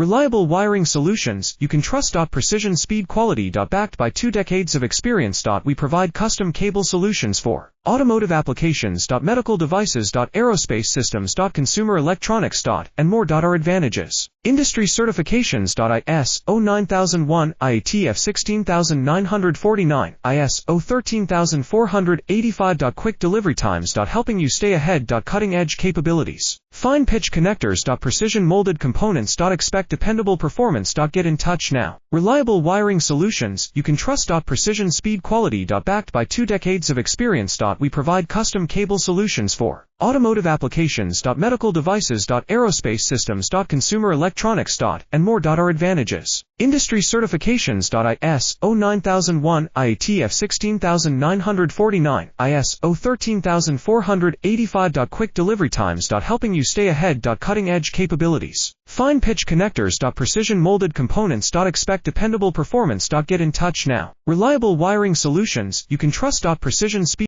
Reliable wiring solutions you can trust. Precision speed quality. Backed by 2 decades of experience. We provide custom cable solutions for automotive applications. Medical devices. Aerospace systems. Consumer electronics. And more. Our advantages: industry certifications. ISO 9001, IATF 16949, ISO 13485. Quick delivery times. Helping you stay ahead. Cutting edge capabilities: fine pitch connectors. Precision molded components. Expect dependable performance. Get in touch now. Reliable wiring solutions you can trust. Precision speed quality. Backed by 2 decades of experience. We provide custom cable solutions for automotive applications. Medical devices. Aerospace systems. Consumer electronics. And more. Our advantages: industry certifications. ISO 9001, IATF 16949, ISO 13485. Quick delivery times. Helping you stay ahead. Cutting edge capabilities: fine pitch connectors. Precision molded components. Expect dependable performance. Get in touch now. Reliable wiring solutions you can trust. Precision speed